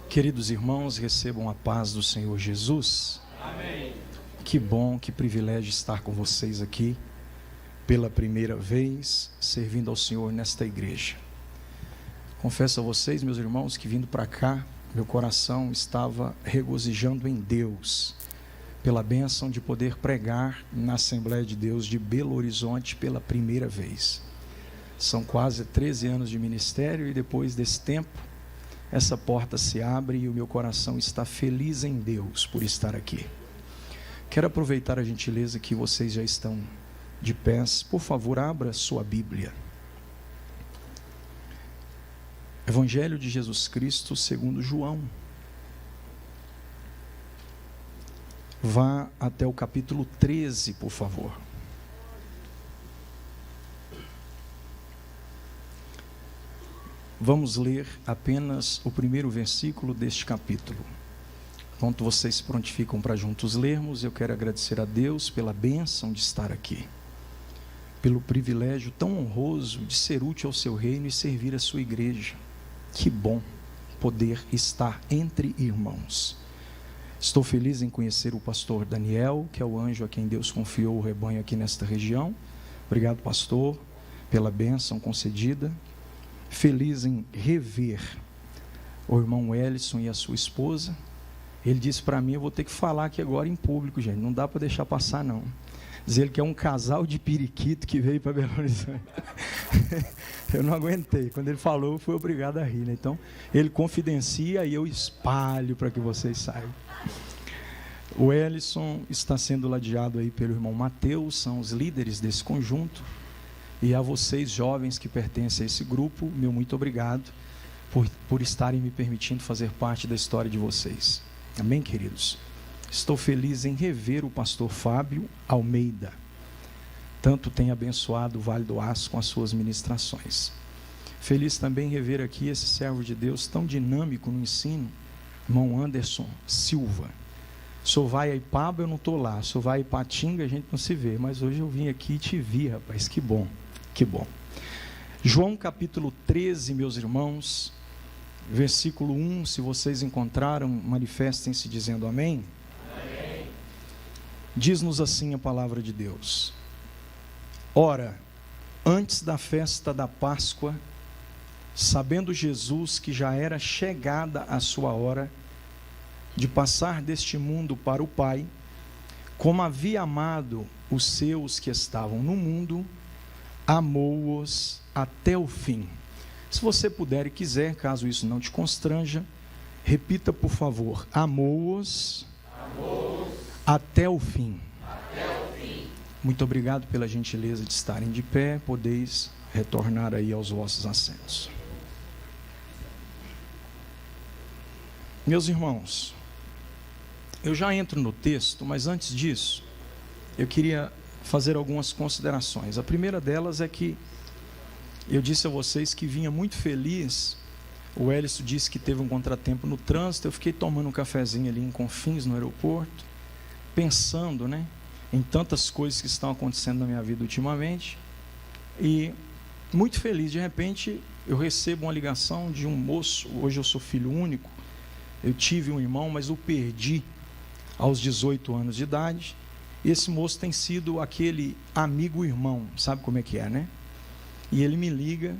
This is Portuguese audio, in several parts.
Queridos irmãos, recebam a paz do Senhor Jesus. Amém. Que bom, que privilégio estar com vocês aqui pela primeira vez, servindo ao Senhor nesta igreja. Confesso a vocês, meus irmãos, que vindo para cá, meu coração estava regozijando em Deus, pela bênção de poder pregar na Assembleia de Deus de Belo Horizonte pela primeira vez. São quase 13 anos de ministério e depois desse tempo, essa porta se abre e o meu coração está feliz em Deus por estar aqui. Quero aproveitar a gentileza que vocês já estão de pés. Por favor, abra sua Bíblia. Evangelho de Jesus Cristo segundo João. Vá até o capítulo 13, por favor. Vamos ler apenas o primeiro versículo deste capítulo. Enquanto vocês se prontificam para juntos lermos, eu quero agradecer a Deus pela bênção de estar aqui, pelo privilégio tão honroso de ser útil ao seu reino e servir a sua igreja. Que bom poder estar entre irmãos. Estou feliz em conhecer o pastor Daniel, que é o anjo a quem Deus confiou o rebanho aqui nesta região. Obrigado, pastor, pela bênção concedida. Feliz em rever o irmão Ellison e a sua esposa. Ele disse para mim, eu vou ter que falar aqui agora em público, gente, não dá para deixar passar não. Dizer que é um casal de periquito que veio para Belo Horizonte. Eu não aguentei, quando ele falou eu fui obrigado a rir, né? Então ele confidencia e eu espalho para que vocês saibam. O Ellison está sendo ladeado aí pelo irmão Mateus, são os líderes desse conjunto. E a vocês jovens que pertencem a esse grupo, meu muito obrigado por estarem me permitindo fazer parte da história de vocês. Amém, queridos? Estou feliz em rever o pastor Fábio Almeida. Tanto tem abençoado o Vale do Aço com as suas ministrações. Feliz também em rever aqui esse servo de Deus tão dinâmico no ensino, irmão Anderson Silva. Sou vai a Ipaba, eu não estou lá. Sou vai a Ipatinga, a gente não se vê. Mas hoje eu vim aqui e te vi, rapaz. Que bom, que bom. João capítulo 13, meus irmãos, versículo 1, se vocês encontraram, manifestem-se dizendo amém. Amém. Diz-nos assim a palavra de Deus. Ora, antes da festa da Páscoa, sabendo Jesus que já era chegada a sua hora de passar deste mundo para o Pai, como havia amado os seus que estavam no mundo, amou-os até o fim. Se você puder e quiser, caso isso não te constranja, repita por favor, amou-os até o fim. Muito obrigado pela gentileza de estarem de pé, podeis retornar aí aos vossos assentos. Meus irmãos, eu já entro no texto, mas antes disso, eu queria fazer algumas considerações. A primeira delas é que eu disse a vocês que vinha muito feliz. O Ellison disse que teve um contratempo no trânsito. Eu fiquei tomando um cafezinho ali em Confins, no aeroporto, pensando, em tantas coisas que estão acontecendo na minha vida ultimamente. E muito feliz, de repente, eu recebo uma ligação de um moço. Hoje eu sou filho único. Eu tive um irmão, mas o perdi aos 18 anos de idade. E esse moço tem sido aquele amigo-irmão, sabe como é que é, né? E ele me liga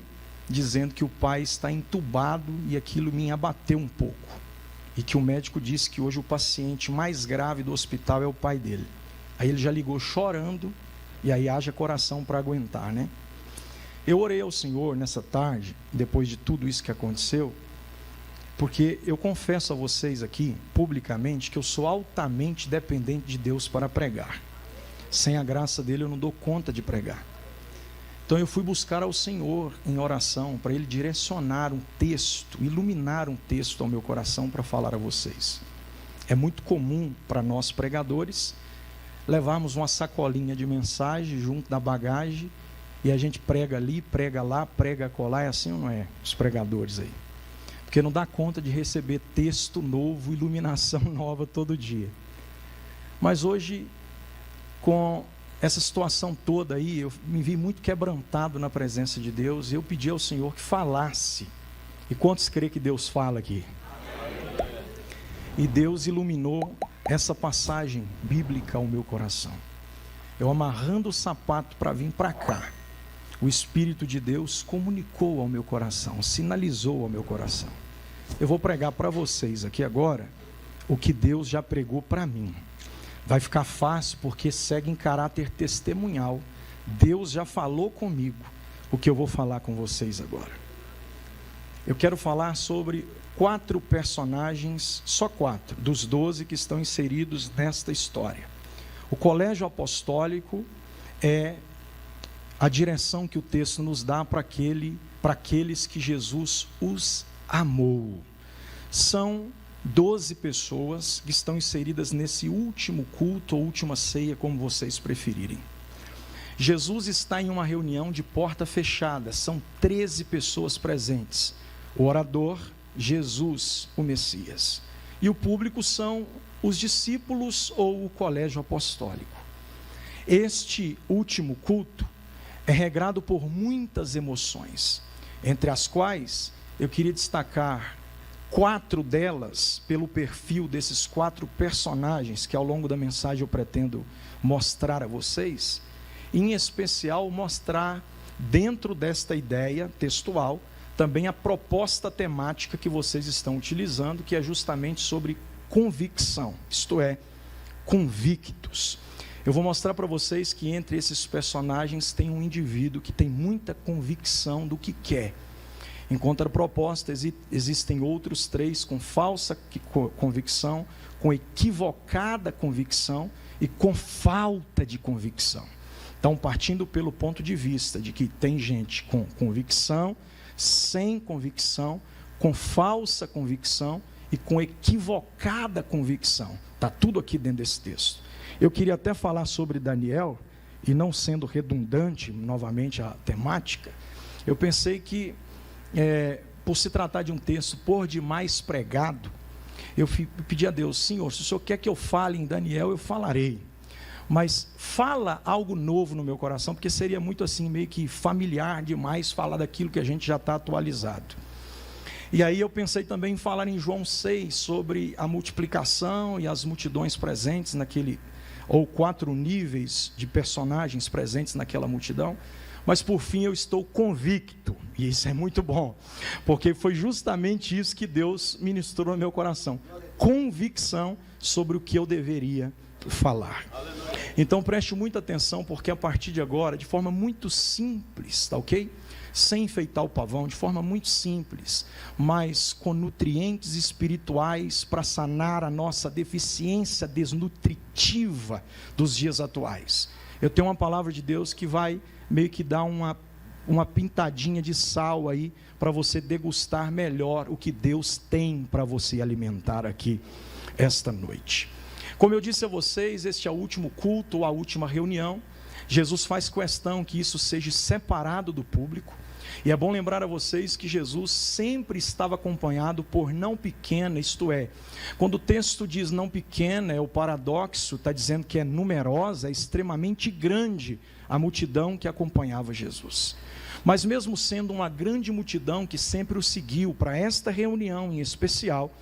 dizendo que o pai está entubado e aquilo me abateu um pouco. E que o médico disse que hoje o paciente mais grave do hospital é o pai dele. Aí ele já ligou chorando e aí haja coração para aguentar, né? Eu orei ao Senhor nessa tarde, depois de tudo isso que aconteceu, porque eu confesso a vocês aqui, publicamente, que eu sou altamente dependente de Deus para pregar. Sem a graça dele eu não dou conta de pregar. Então eu fui buscar ao Senhor em oração, para Ele direcionar um texto, iluminar um texto ao meu coração para falar a vocês. É muito comum para nós pregadores, levarmos uma sacolinha de mensagem junto da bagagem, e a gente prega ali, prega lá, prega acolá, é assim ou não é? Os pregadores aí. Porque não dá conta de receber texto novo, iluminação nova todo dia. Mas hoje, com essa situação toda aí, eu me vi muito quebrantado na presença de Deus, e eu pedi ao Senhor que falasse. E quantos creem que Deus fala aqui? e Deus iluminou essa passagem bíblica ao meu coração. Eu amarrando o sapato para vir para cá, o Espírito de Deus comunicou ao meu coração, sinalizou ao meu coração. Eu vou pregar para vocês aqui agora o que Deus já pregou para mim. Vai ficar fácil porque segue em caráter testemunhal. Deus já falou comigo o que eu vou falar com vocês agora. Eu quero falar sobre 4 personagens, só 4, dos 12 que estão inseridos nesta história. O colégio apostólico é a direção que o texto nos dá para aqueles que Jesus os amou. São 12 pessoas que estão inseridas nesse último culto ou última ceia, como vocês preferirem. Jesus está em uma reunião de porta fechada, são 13 pessoas presentes. O orador, Jesus, o Messias. E o público são os discípulos ou o colégio apostólico. Este último culto é regrado por muitas emoções, entre as quais eu queria destacar 4 delas pelo perfil desses 4 personagens que ao longo da mensagem eu pretendo mostrar a vocês, em especial mostrar dentro desta ideia textual também a proposta temática que vocês estão utilizando, que é justamente sobre convicção, isto é, convictos. Eu vou mostrar para vocês que entre esses personagens tem um indivíduo que tem muita convicção do que quer. Em contraproposta, existem outros 3 com falsa convicção, com equivocada convicção e com falta de convicção. Então, partindo pelo ponto de vista de que tem gente com convicção, sem convicção, com falsa convicção e com equivocada convicção. Está tudo aqui dentro desse texto. Eu queria até falar sobre Daniel, e não sendo redundante, novamente, a temática, eu pensei que, por se tratar de um texto por demais pregado, eu pedi a Deus, Senhor, se o Senhor quer que eu fale em Daniel, eu falarei. Mas fala algo novo no meu coração, porque seria muito assim, meio que familiar demais falar daquilo que a gente já está atualizado. E aí eu pensei também em falar em João 6, sobre a multiplicação e as multidões presentes naquele, ou 4 níveis de personagens presentes naquela multidão. Mas por fim eu estou convicto, e isso é muito bom, porque foi justamente isso que Deus ministrou no meu coração. Convicção sobre o que eu deveria falar. Então preste muita atenção, porque a partir de agora, de forma muito simples, tá ok? Sem enfeitar o pavão, de forma muito simples, mas com nutrientes espirituais para sanar a nossa deficiência desnutritiva dos dias atuais. Eu tenho uma palavra de Deus que vai meio que dar uma pintadinha de sal aí, para você degustar melhor o que Deus tem para você alimentar aqui esta noite. Como eu disse a vocês, este é o último culto, a última reunião. Jesus faz questão que isso seja separado do público. E é bom lembrar a vocês que Jesus sempre estava acompanhado por não pequena, isto é, quando o texto diz não pequena, é o paradoxo, está dizendo que é numerosa, é extremamente grande a multidão que acompanhava Jesus. Mas mesmo sendo uma grande multidão que sempre o seguiu para esta reunião em especial,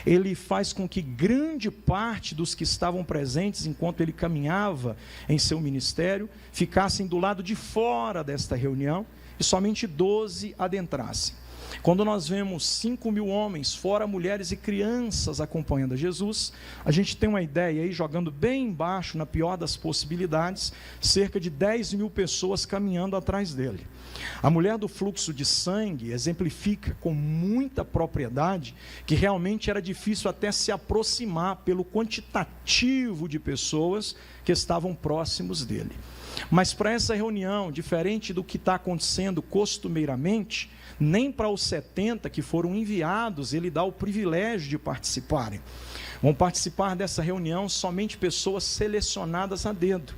ele faz com que grande parte dos que estavam presentes enquanto ele caminhava em seu ministério, ficassem do lado de fora desta reunião, e somente 12 adentrassem. Quando nós vemos 5.000 homens, fora mulheres e crianças acompanhando a Jesus, a gente tem uma ideia aí, jogando bem embaixo, na pior das possibilidades, cerca de 10.000 pessoas caminhando atrás dele. A mulher do fluxo de sangue exemplifica com muita propriedade que realmente era difícil até se aproximar pelo quantitativo de pessoas que estavam próximos dele. Mas para essa reunião, diferente do que está acontecendo costumeiramente, nem para os 70 que foram enviados, ele dá o privilégio de participarem. Vão participar dessa reunião somente pessoas selecionadas a dedo.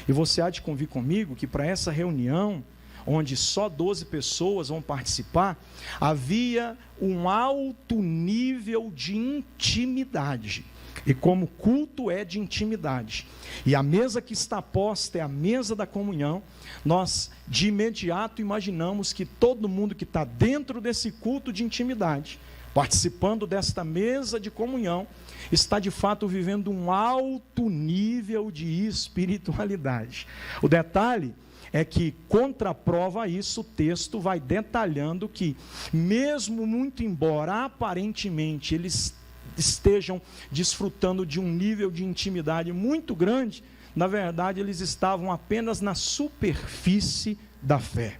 E você há de convir comigo que para essa reunião, onde só 12 pessoas vão participar, havia um alto nível de intimidade. E como culto é de intimidade, e a mesa que está posta é a mesa da comunhão, nós de imediato imaginamos que todo mundo que está dentro desse culto de intimidade participando desta mesa de comunhão, está de fato vivendo um alto nível de espiritualidade. O detalhe é que, contraprova isso, o texto vai detalhando que, mesmo muito embora aparentemente eles estejam desfrutando de um nível de intimidade muito grande, na verdade eles estavam apenas na superfície da fé.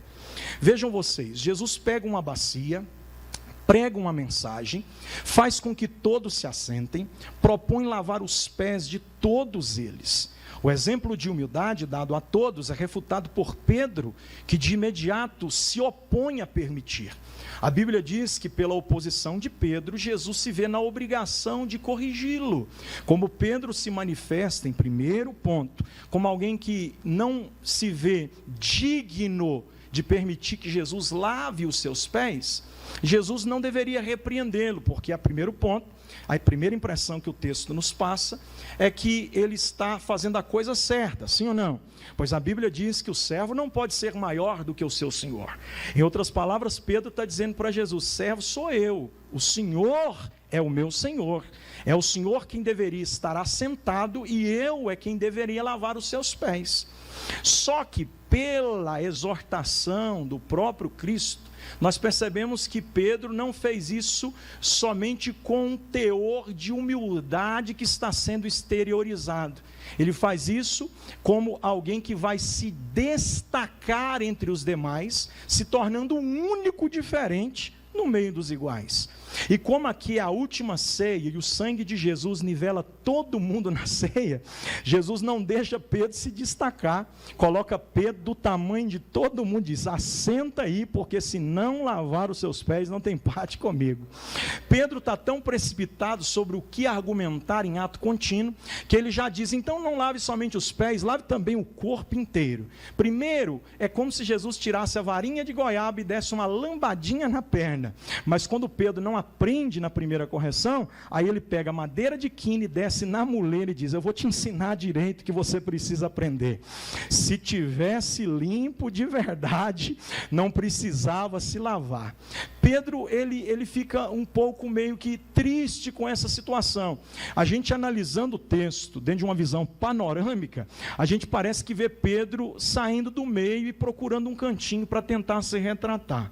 Vejam vocês, Jesus pega uma bacia, prega uma mensagem, faz com que todos se assentem, propõe lavar os pés de todos eles. O exemplo de humildade dado a todos é refutado por Pedro, que de imediato se opõe a permitir. A Bíblia diz que pela oposição de Pedro, Jesus se vê na obrigação de corrigi-lo. Como Pedro se manifesta em primeiro ponto, como alguém que não se vê digno de permitir que Jesus lave os seus pés, Jesus não deveria repreendê-lo, porque a primeiro ponto, a primeira impressão que o texto nos passa é que ele está fazendo a coisa certa, sim ou não? Pois a Bíblia diz que o servo não pode ser maior do que o seu senhor. Em outras palavras, Pedro está dizendo para Jesus: servo sou eu, o senhor é o meu senhor. É o senhor quem deveria estar assentado e eu é quem deveria lavar os seus pés. Só que pela exortação do próprio Cristo, nós percebemos que Pedro não fez isso somente com um teor de humildade que está sendo exteriorizado. Ele faz isso como alguém que vai se destacar entre os demais, se tornando um único diferente no meio dos iguais. E como aqui é a última ceia e o sangue de Jesus nivela todo mundo na ceia, Jesus não deixa Pedro se destacar, coloca Pedro do tamanho de todo mundo, diz: assenta aí, porque se não lavar os seus pés não tem parte comigo. Pedro está tão precipitado sobre o que argumentar em ato contínuo, que ele já diz: então não lave somente os pés, lave também o corpo inteiro. Primeiro, é como se Jesus tirasse a varinha de goiaba e desse uma lambadinha na perna, mas quando Pedro não aprende na primeira correção, aí ele pega a madeira de quina e desce na muleira e diz: eu vou te ensinar direito que você precisa aprender. Se tivesse limpo de verdade, não precisava se lavar. Pedro, ele fica um pouco meio que triste com essa situação. A gente analisando o texto, dentro de uma visão panorâmica, a gente parece que vê Pedro saindo do meio e procurando um cantinho para tentar se retratar.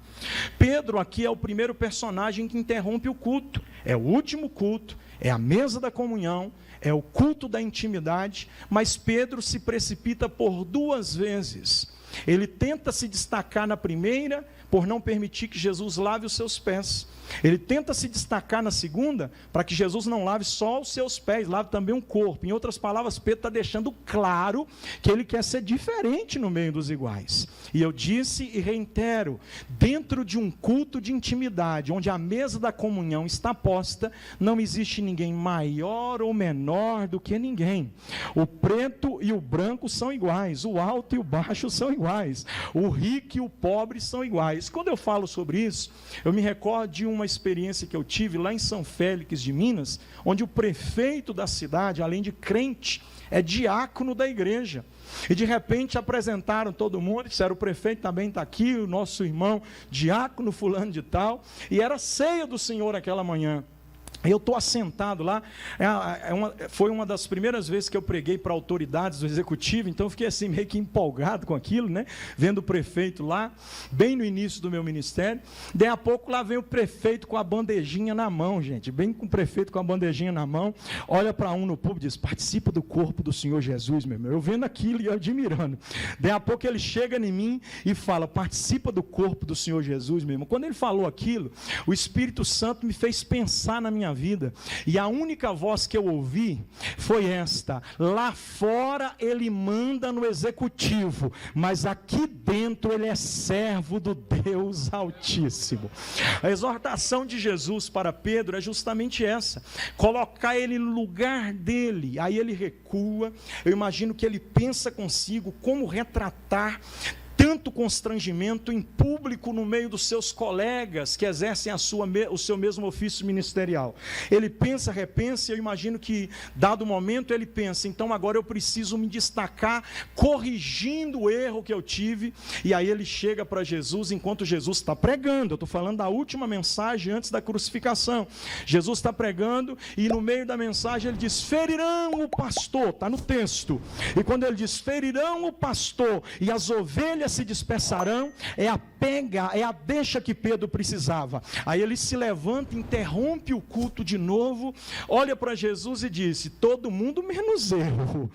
Pedro aqui é o primeiro personagem que interrompe o culto, é o último culto, é a mesa da comunhão, é o culto da intimidade, mas Pedro se precipita por duas vezes. Ele tenta se destacar na primeira, por não permitir que Jesus lave os seus pés. Ele tenta se destacar na segunda, para que Jesus não lave só os seus pés, lave também o corpo. Em outras palavras, Pedro está deixando claro que ele quer ser diferente no meio dos iguais. E eu disse e reitero, dentro de um culto de intimidade, onde a mesa da comunhão está posta, não existe ninguém maior ou menor do que ninguém. O preto e o branco são iguais, o alto e o baixo são iguais, o rico e o pobre são iguais. Quando eu falo sobre isso, eu me recordo de uma experiência que eu tive lá em São Félix de Minas, onde o prefeito da cidade, além de crente, é diácono da igreja. E de repente apresentaram todo mundo, disseram: o prefeito também está aqui, o nosso irmão diácono fulano de tal, e era ceia do Senhor aquela manhã. Eu estou assentado lá, foi uma das primeiras vezes que eu preguei para autoridades do executivo, então eu fiquei assim meio que empolgado com aquilo, né? Vendo o prefeito lá, bem no início do meu ministério. Daí a pouco lá vem o prefeito com a bandejinha na mão, gente, bem com o prefeito com a bandejinha na mão, olha para um no público e diz: participa do corpo do Senhor Jesus, meu irmão. Eu vendo aquilo e admirando. Daí a pouco ele chega em mim e fala: participa do corpo do Senhor Jesus, meu irmão. Quando ele falou aquilo, o Espírito Santo me fez pensar na minha vida, e a única voz que eu ouvi foi esta: lá fora ele manda no executivo, mas aqui dentro ele é servo do Deus Altíssimo. A exortação de Jesus para Pedro é justamente essa: colocar ele no lugar dele. Aí ele recua. Eu imagino que ele pensa consigo como retratar tanto constrangimento em público no meio dos seus colegas que exercem o seu mesmo ofício ministerial. Ele pensa, repensa, e eu imagino que, dado o momento, ele pensa, então agora eu preciso me destacar, corrigindo o erro que eu tive, e aí ele chega para Jesus, enquanto Jesus está pregando. Eu estou falando da última mensagem antes da crucificação. Jesus está pregando, e no meio da mensagem ele diz, ferirão o pastor, está no texto, e quando ele diz, ferirão o pastor, e as ovelhas se dispersarão, é a deixa que Pedro precisava. Aí ele se levanta, interrompe o culto de novo, olha para Jesus e disse, todo mundo menos eu,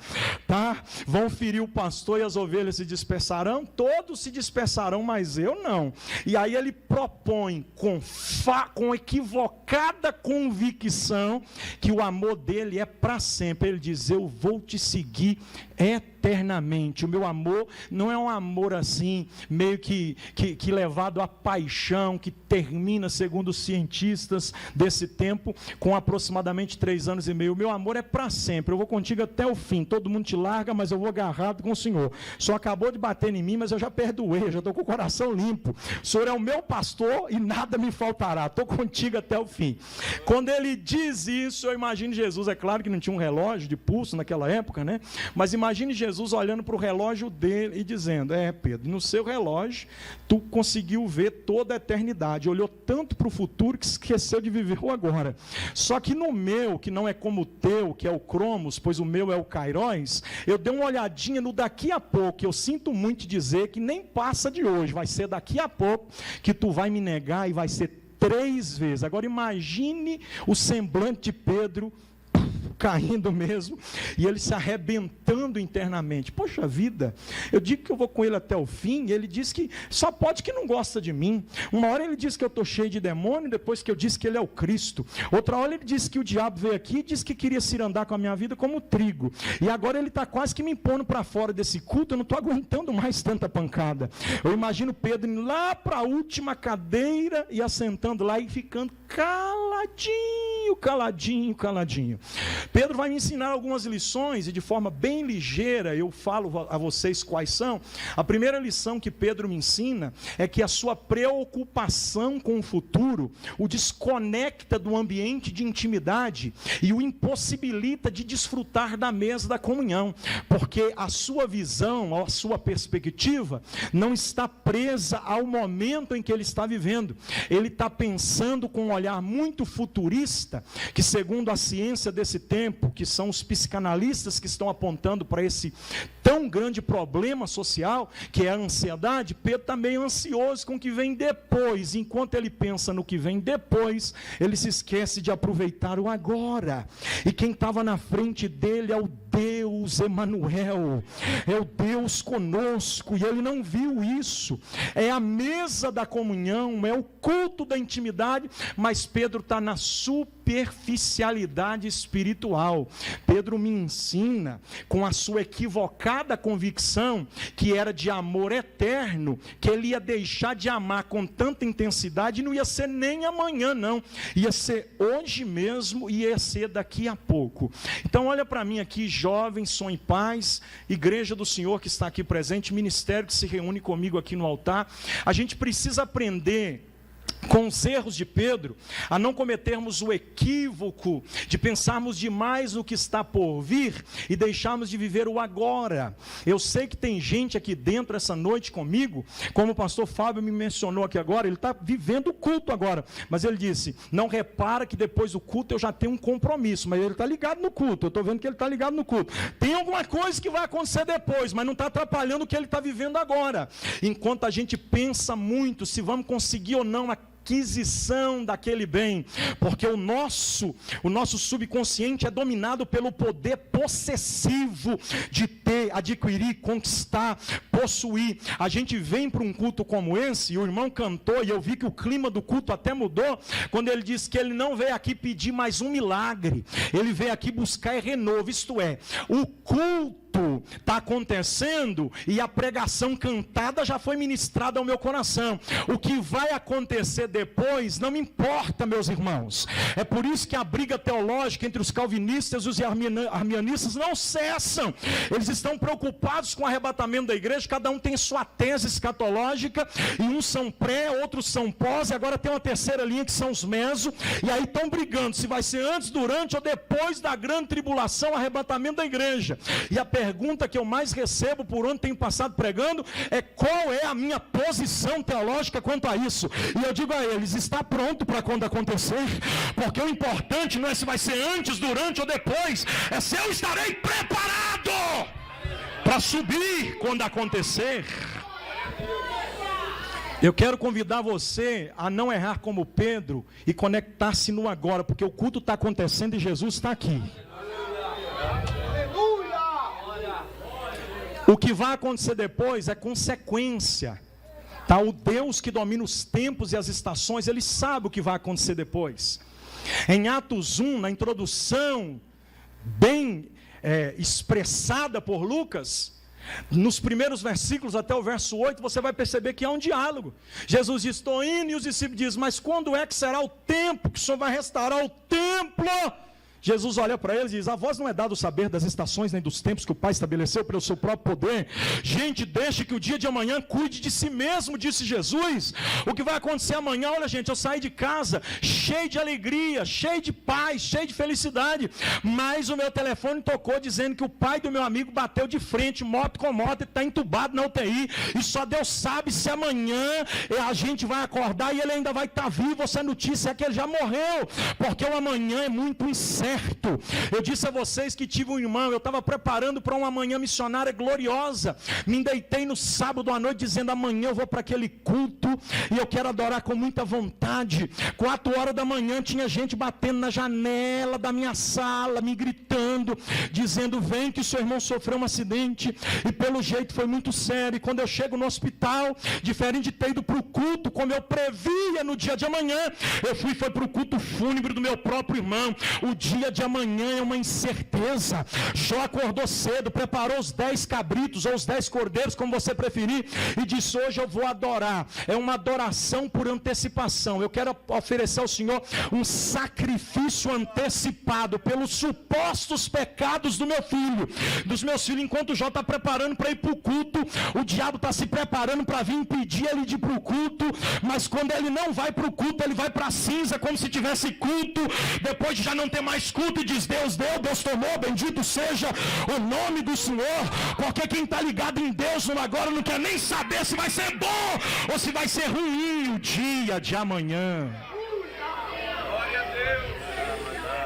tá? Vão ferir o pastor e as ovelhas se dispersarão, todos se dispersarão, mas eu não. E aí ele propõe com equivocada convicção que o amor dele é para sempre. Ele diz, eu vou te seguir eternamente. O meu amor não é um amor assim, meio que levado à paixão, que termina, segundo os cientistas desse tempo, com aproximadamente 3 anos e meio. O meu amor é para sempre, eu vou contigo até o fim. Todo mundo te larga, mas eu vou agarrado com o Senhor. O Senhor acabou de bater em mim, mas eu já perdoei, já estou com o coração limpo. O Senhor é o meu pastor e nada me faltará, estou contigo até o fim. Quando ele diz isso, eu imagino Jesus, é claro que não tinha um relógio de pulso naquela época, né? Mas imagine Jesus olhando para o relógio dele e dizendo, Pedro, no seu relógio, tu conseguiu ver toda a eternidade, olhou tanto para o futuro que esqueceu de viver o agora. Só que no meu, que não é como o teu, que é o Cromos, pois o meu é o Kairos, eu dei uma olhadinha no daqui a pouco, eu sinto muito dizer que nem passa de hoje, vai ser daqui a pouco que tu vai me negar e vai ser 3 vezes. Agora imagine o semblante de Pedro caindo mesmo, e ele se arrebentando internamente. Poxa vida, eu digo que eu vou com ele até o fim, e ele diz que só pode que não gosta de mim. Uma hora ele diz que eu estou cheio de demônio, depois que eu disse que ele é o Cristo. Outra hora ele disse que o diabo veio aqui e disse que queria se andar com a minha vida como trigo. E agora ele está quase que me impondo para fora desse culto, eu não estou aguentando mais tanta pancada. Eu imagino Pedro indo lá para a última cadeira e assentando lá e ficando caladinho. Pedro vai me ensinar algumas lições, e de forma bem ligeira eu falo a vocês quais são. A primeira lição que Pedro me ensina é que a sua preocupação com o futuro o desconecta do ambiente de intimidade e o impossibilita de desfrutar da mesa da comunhão, porque a sua visão, a sua perspectiva não está presa ao momento em que ele está vivendo. Ele está pensando com um olhar muito futurista, que segundo a ciência desse tempo, que são os psicanalistas que estão apontando para esse tão grande problema social, que é a ansiedade, Pedro também é ansioso com o que vem depois. Enquanto ele pensa no que vem depois, ele se esquece de aproveitar o agora. E quem estava na frente dele é o Deus Emanuel, é o Deus conosco, e ele não viu isso. É a mesa da comunhão, é o culto da intimidade, mas Pedro está na superficialidade espiritual. Pedro me ensina, com a sua equivocada convicção, que era de amor eterno, que ele ia deixar de amar com tanta intensidade, e não ia ser nem amanhã não, ia ser hoje mesmo, e ia ser daqui a pouco. Então olha para mim aqui, jovens, sonho e paz, igreja do Senhor que está aqui presente, ministério que se reúne comigo aqui no altar. A gente precisa aprender com os erros de Pedro, a não cometermos o equívoco de pensarmos demais no que está por vir e deixarmos de viver o agora. Eu sei que tem gente aqui dentro essa noite comigo, como o pastor Fábio me mencionou aqui agora, ele está vivendo o culto agora, mas ele disse, não repara que depois do culto eu já tenho um compromisso, mas ele está ligado no culto, eu estou vendo que ele está ligado no culto. Tem alguma coisa que vai acontecer depois, mas não está atrapalhando o que ele está vivendo agora. Enquanto a gente pensa muito se vamos conseguir ou não aquisição daquele bem, porque o nosso subconsciente é dominado pelo poder possessivo de ter, adquirir, conquistar, possuir. A gente vem para um culto como esse, e o irmão cantou, e eu vi que o clima do culto até mudou, quando ele disse que ele não veio aqui pedir mais um milagre, ele veio aqui buscar renovo, isto é, o culto culto está acontecendo e a pregação cantada já foi ministrada ao meu coração. O que vai acontecer depois não me importa, meus irmãos. É por isso que a briga teológica entre os calvinistas e os arminianistas não cessam. Eles estão preocupados com o arrebatamento da igreja, cada um tem sua tese escatológica, e uns são pré, outros são pós, e agora tem uma terceira linha que são os meso, e aí estão brigando se vai ser antes, durante ou depois da grande tribulação, o arrebatamento da igreja. E a pergunta que eu mais recebo por onde tenho passado pregando é: qual é a minha posição teológica quanto a isso? E eu digo a eles: está pronto para quando acontecer, porque o importante não é se vai ser antes, durante ou depois, é se eu estarei preparado para subir quando acontecer. Eu quero convidar você a não errar como Pedro e conectar-se no agora, porque o culto está acontecendo e Jesus está aqui. O que vai acontecer depois é consequência. Tá? O Deus que domina os tempos e as estações, Ele sabe o que vai acontecer depois. Em Atos 1, na introdução bem expressada por Lucas, nos primeiros versículos até o verso 8, você vai perceber que há um diálogo. Jesus diz: estou indo, e os discípulos dizem: mas quando é que será o tempo que o Senhor vai restaurar o templo? Jesus olha para eles e diz: a vós não é dado saber das estações nem dos tempos que o Pai estabeleceu pelo seu próprio poder. Gente, deixe que o dia de amanhã cuide de si mesmo, disse Jesus. O que vai acontecer amanhã? Olha, gente, eu saí de casa cheio de alegria, cheio de paz, cheio de felicidade, mas o meu telefone tocou dizendo que o pai do meu amigo bateu de frente, moto com moto, e está entubado na UTI, e só Deus sabe se amanhã a gente vai acordar e ele ainda vai estar vivo, ou se a notícia é que ele já morreu, porque o amanhã é muito incerto. Eu disse a vocês que tive um irmão, eu estava preparando para uma manhã missionária gloriosa, me deitei no sábado à noite dizendo: amanhã eu vou para aquele culto e eu quero adorar com muita vontade. 4 horas da manhã tinha gente batendo na janela da minha sala, me gritando, dizendo: vem que o seu irmão sofreu um acidente, e pelo jeito foi muito sério. E quando eu chego no hospital, diferente de ter ido para o culto como eu previa no dia de amanhã, eu foi para o culto fúnebre do meu próprio irmão. O dia de amanhã é uma incerteza. Jó acordou cedo, preparou os 10 cabritos ou os 10 cordeiros, como você preferir, e disse: hoje eu vou adorar. É uma adoração por antecipação. Eu quero oferecer ao Senhor um sacrifício antecipado pelos supostos pecados do meu filho, dos meus filhos. Enquanto o Jó está preparando para ir para o culto, o diabo está se preparando para vir impedir ele de ir para o culto, mas quando ele não vai para o culto, ele vai para a cinza como se tivesse culto, depois de já não ter mais culto, e diz: Deus deu, Deus tomou, bendito seja o nome do Senhor. Porque quem está ligado em Deus no agora não quer nem saber se vai ser bom ou se vai ser ruim o dia de amanhã.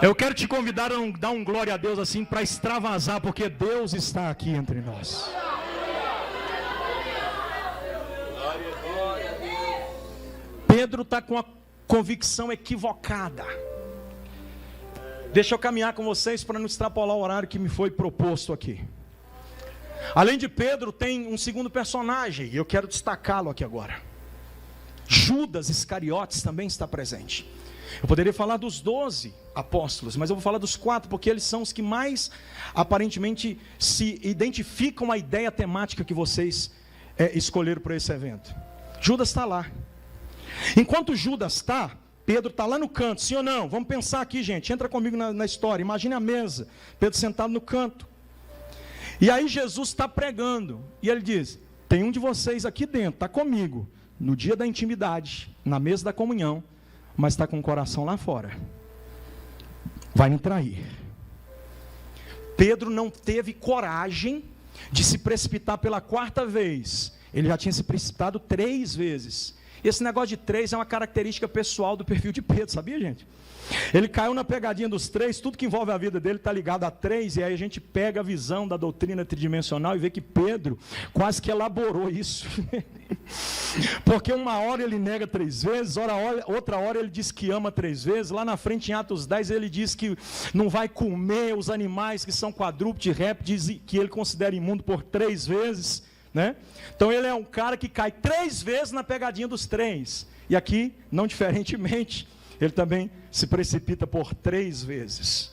Eu quero te convidar a dar um glória a Deus assim, para extravasar, porque Deus está aqui entre nós. Pedro está com a convicção equivocada. Deixa eu caminhar com vocês para não extrapolar o horário que me foi proposto aqui. Além de Pedro, tem um segundo personagem, e eu quero destacá-lo aqui agora. Judas Iscariotes também está presente. Eu poderia falar dos 12 apóstolos, mas eu vou falar dos 4, porque eles são os que mais aparentemente se identificam a ideia temática que vocês escolheram para esse evento. Judas está lá. Enquanto Judas está, Pedro está lá no canto, sim ou não? Vamos pensar aqui, gente, entra comigo na história. Imagine a mesa, Pedro sentado no canto. E aí Jesus está pregando, e ele diz: tem um de vocês aqui dentro, está comigo, no dia da intimidade, na mesa da comunhão, mas está com o coração lá fora, vai me trair. Pedro não teve coragem de se precipitar pela 4ª vez, ele já tinha se precipitado 3 vezes. Esse negócio de 3 é uma característica pessoal do perfil de Pedro, sabia, gente? Ele caiu na pegadinha dos 3, tudo que envolve a vida dele está ligado a 3, e aí a gente pega a visão da doutrina tridimensional e vê que Pedro quase que elaborou isso. Porque uma hora ele nega 3 vezes, outra hora ele diz que ama 3 vezes, lá na frente em Atos 10 ele diz que não vai comer os animais que são quadrúpedes, répteis, que ele considera imundo por 3 vezes. Né? Então ele é um cara que cai 3 vezes na pegadinha dos 3, e aqui, não diferentemente, ele também se precipita por 3 vezes.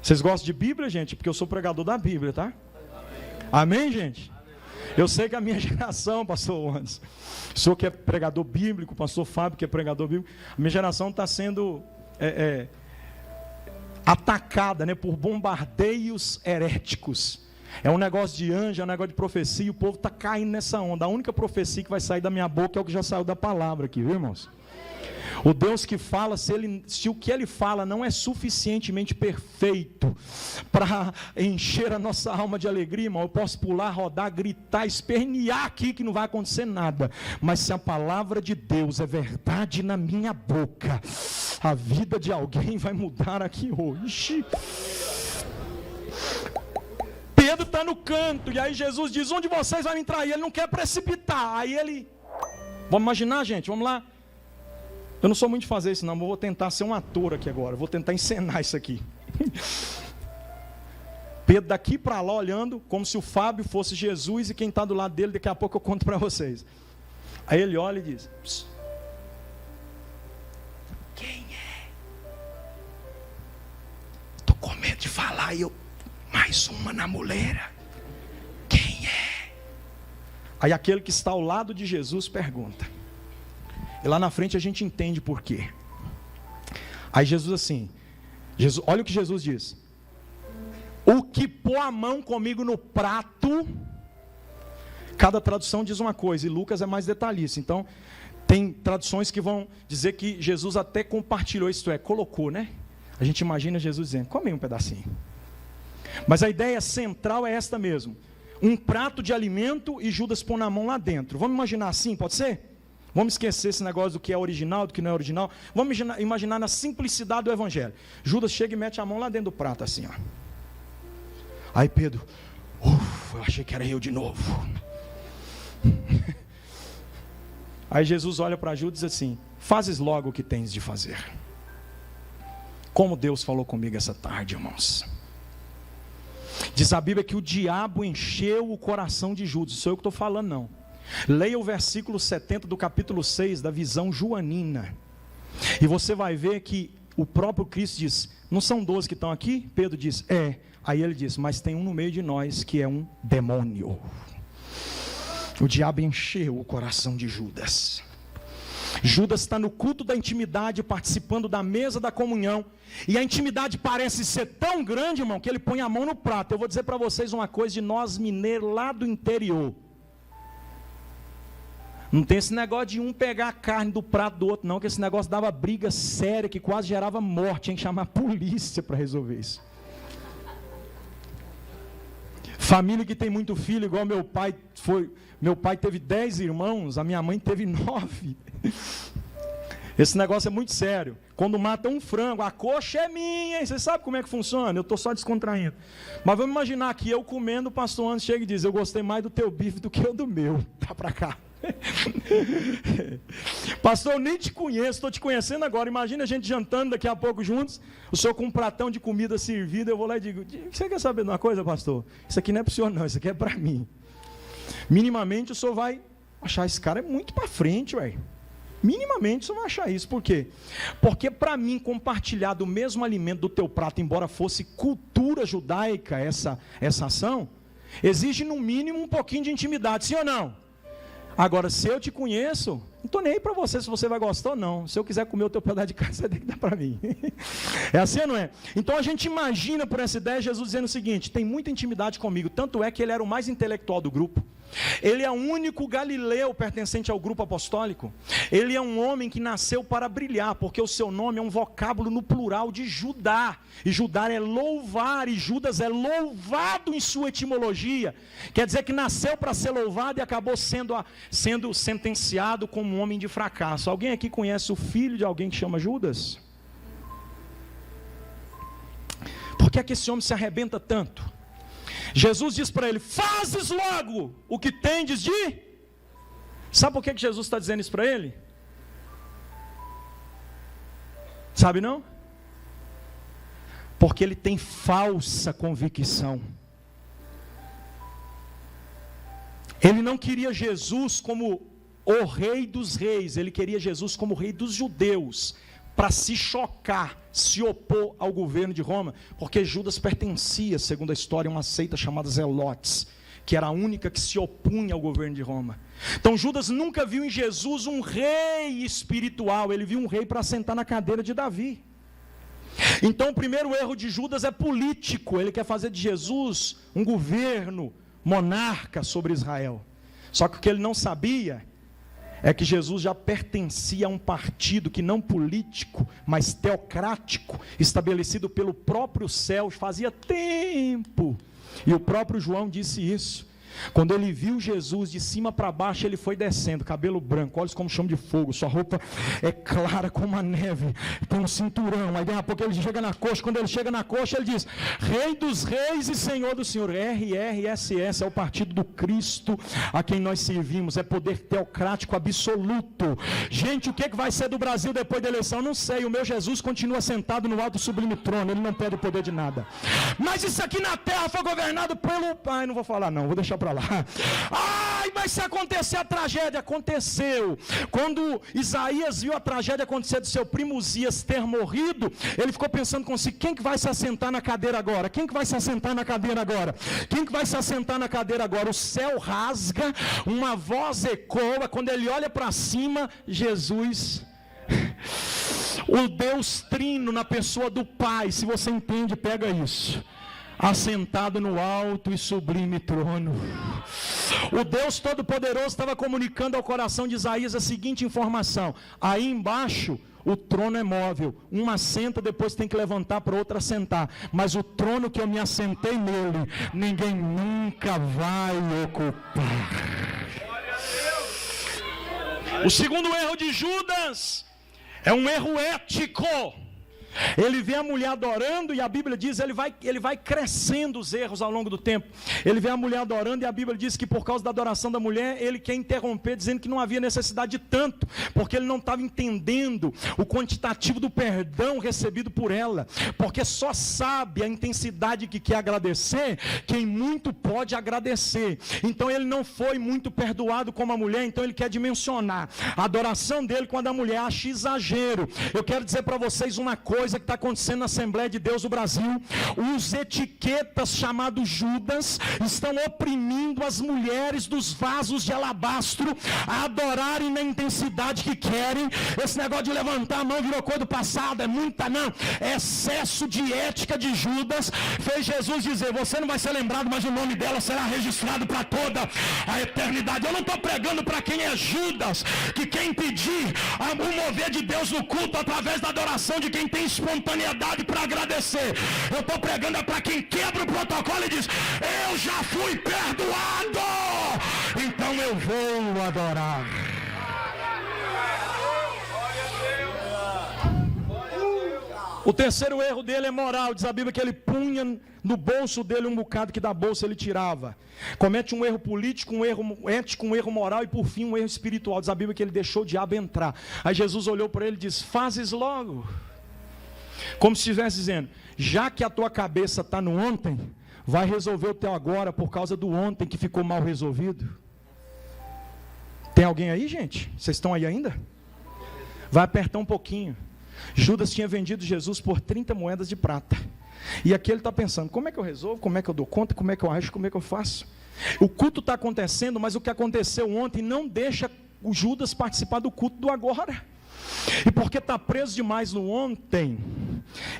Vocês gostam de Bíblia, gente? Porque eu sou pregador da Bíblia, tá? Amém, gente? Eu sei que a minha geração, pastor Anderson, o senhor que é pregador bíblico, pastor Fábio que é pregador bíblico, a minha geração está sendo atacada, né, por bombardeios heréticos. É um negócio de anjo, é um negócio de profecia, e o povo está caindo nessa onda. A única profecia que vai sair da minha boca é o que já saiu da palavra aqui, viu, irmãos? O Deus que fala, se o que Ele fala não é suficientemente perfeito para encher a nossa alma de alegria, irmão, eu posso pular, rodar, gritar, espernear aqui que não vai acontecer nada. Mas se a palavra de Deus é verdade na minha boca, a vida de alguém vai mudar aqui hoje. Pedro está no canto, e aí Jesus diz, onde vocês vão entrar? E ele não quer precipitar, aí ele... Vamos imaginar, gente, vamos lá. Eu não sou muito de fazer isso não, mas vou tentar ser um ator aqui agora, vou tentar encenar isso aqui. Pedro daqui para lá olhando, como se o Fábio fosse Jesus, e quem está do lado dele, daqui a pouco eu conto para vocês. Aí ele olha e diz, psst, quem é? Estou com medo de falar, e eu, mais uma na muleira, quem é? Aí aquele que está ao lado de Jesus pergunta. E lá na frente a gente entende por quê. Aí Jesus assim, olha o que Jesus diz. O que pôr a mão comigo no prato, cada tradução diz uma coisa, e Lucas é mais detalhista. Então, tem traduções que vão dizer que Jesus até compartilhou, isto é, colocou, né? A gente imagina Jesus dizendo, come aí um pedacinho. Mas a ideia central é esta mesmo. Um prato de alimento e Judas põe na mão lá dentro. Vamos imaginar assim, pode ser? Vamos esquecer esse negócio do que é original, do que não é original. Vamos imaginar na simplicidade do evangelho. Judas chega e mete a mão lá dentro do prato assim, ó. Aí Pedro, eu achei que era eu de novo. Aí Jesus olha para Judas e diz assim, fazes logo o que tens de fazer. Como Deus falou comigo essa tarde, irmãos. Diz a Bíblia que o diabo encheu o coração de Judas. Não sou eu que estou falando não. Leia o versículo 70 do capítulo 6 da visão joanina, e você vai ver que o próprio Cristo diz, não são 12 que estão aqui? Pedro diz, aí ele diz, mas tem um no meio de nós que é um demônio. O diabo encheu o coração de Judas. Judas está no culto da intimidade, participando da mesa da comunhão, e a intimidade parece ser tão grande, irmão, que ele põe a mão no prato. Eu vou dizer para vocês uma coisa de nós mineiros lá do interior. Não tem esse negócio de um pegar a carne do prato do outro não, que esse negócio dava briga séria, que quase gerava morte, tinha que chamar a polícia para resolver isso. Família que tem muito filho, igual meu pai teve 10 irmãos, a minha mãe teve 9. Esse negócio é muito sério. Quando mata um frango, a coxa é minha, hein? Você sabe como é que funciona? Eu estou só descontraindo. Mas vamos imaginar que eu comendo, o pastor Anderson chega e diz, eu gostei mais do teu bife do que o do meu. Tá para cá. Pastor, eu nem te conheço, estou te conhecendo agora. Imagina a gente jantando daqui a pouco juntos, o senhor com um pratão de comida servida, eu vou lá e digo, você quer saber de uma coisa, pastor? Isso aqui não é para o senhor não, isso aqui é para mim. Minimamente o senhor vai achar, esse cara é muito para frente, ué. Minimamente o senhor vai achar isso, por quê? Porque para mim compartilhar do mesmo alimento do teu prato, embora fosse cultura judaica essa ação, exige no mínimo um pouquinho de intimidade, sim ou não? Agora, se eu te conheço, não estou nem aí para você se você vai gostar ou não. Se eu quiser comer o teu pedaço de carne, você tem que dar para mim. É assim ou não é? Então a gente imagina por essa ideia Jesus dizendo o seguinte, tem muita intimidade comigo, tanto é que ele era o mais intelectual do grupo. Ele é o único galileu pertencente ao grupo apostólico. Ele é um homem que nasceu para brilhar, porque o seu nome é um vocábulo no plural de Judá. E Judá é louvar, e Judas é louvado em sua etimologia. Quer dizer que nasceu para ser louvado e acabou sendo sentenciado como um homem de fracasso. Alguém aqui conhece o filho de alguém que chama Judas? Por que é que esse homem se arrebenta tanto? Jesus diz para ele, fazes logo o que tendes de... Sabe por que Jesus está dizendo isso para ele? Sabe não? Porque ele tem falsa convicção. Ele não queria Jesus como o rei dos reis, ele queria Jesus como o rei dos judeus, para se chocar, se opor ao governo de Roma, porque Judas pertencia, segundo a história, a uma seita chamada Zelotes, que era a única que se opunha ao governo de Roma. Então Judas nunca viu em Jesus um rei espiritual, ele viu um rei para sentar na cadeira de Davi. Então o primeiro erro de Judas é político, ele quer fazer de Jesus um governo, monarca sobre Israel. Só que o que ele não sabia é que Jesus já pertencia a um partido que não político, mas teocrático, estabelecido pelo próprio céu, fazia tempo. E o próprio João disse isso. Quando ele viu Jesus de cima para baixo, ele foi descendo, cabelo branco, olhos como chama de fogo, sua roupa é clara como a neve, tem um cinturão, aí daqui a pouco ele chega na coxa, quando ele chega na coxa ele diz, Rei dos reis e Senhor do Senhor. RRSS é o partido do Cristo a quem nós servimos, é poder teocrático absoluto. Gente, o que vai ser do Brasil depois da eleição? Não sei, o meu Jesus continua sentado no alto sublime trono, ele não perde o poder de nada. Mas isso aqui na terra foi governado pelo... Ai, não vou falar não, vou deixar para lá. Ai, mas se acontecer a tragédia, aconteceu. Quando Isaías viu a tragédia acontecer do seu primo Uzias ter morrido, ele ficou pensando consigo, quem que vai se assentar na cadeira agora? Quem que vai se assentar na cadeira agora? Quem que vai se assentar na cadeira agora? O céu rasga, uma voz ecoa, quando ele olha para cima, Jesus, o Deus trino na pessoa do Pai, se você entende, pega isso, assentado no alto e sublime trono. O Deus Todo-Poderoso estava comunicando ao coração de Isaías a seguinte informação: aí embaixo o trono é móvel, um assenta, depois tem que levantar para outro assentar, mas o trono que eu me assentei nele, ninguém nunca vai ocupar. O segundo erro de Judas é um erro ético. Ele vê a mulher adorando e a Bíblia diz, ele vai crescendo os erros ao longo do tempo. Ele vê a mulher adorando e a Bíblia diz que por causa da adoração da mulher, ele quer interromper, dizendo que não havia necessidade de tanto, porque ele não estava entendendo o quantitativo do perdão recebido por ela, porque só sabe a intensidade que quer agradecer quem muito pode agradecer. Então ele não foi muito perdoado como a mulher, então ele quer dimensionar a adoração dele quando a mulher acha exagero. Eu quero dizer para vocês uma coisa que está acontecendo na Assembleia de Deus do Brasil: os etiquetas chamados Judas estão oprimindo as mulheres dos vasos de alabastro a adorarem na intensidade que querem. Esse negócio de levantar a mão virou coisa do passado, é muita não, é excesso de ética de Judas, fez Jesus dizer, você não vai ser lembrado, mas o nome dela será registrado para toda a eternidade. Eu não estou pregando para quem é Judas, que quer impedir o mover de Deus no culto através da adoração de quem tem espontaneidade para agradecer. Eu estou pregando para quem quebra o protocolo e diz, eu já fui perdoado, então eu vou adorar. O terceiro erro dele é moral. Diz a Bíblia que ele punha no bolso dele um bocado que da bolsa ele tirava. Comete um erro político, um erro ético, um erro moral e por fim um erro espiritual. Diz a Bíblia que ele deixou o diabo entrar. Aí Jesus olhou para ele e disse, fazes logo. Como se estivesse dizendo, já que a tua cabeça está no ontem, vai resolver o teu agora por causa do ontem que ficou mal resolvido. Tem alguém aí, gente? Vocês estão aí ainda? Vai apertar um pouquinho. Judas tinha vendido Jesus por 30 moedas de prata. E aqui ele está pensando, como é que eu resolvo? Como é que eu dou conta? Como é que eu acho? Como é que eu faço? O culto está acontecendo, mas o que aconteceu ontem não deixa o Judas participar do culto do agora. E porque está preso demais no ontem,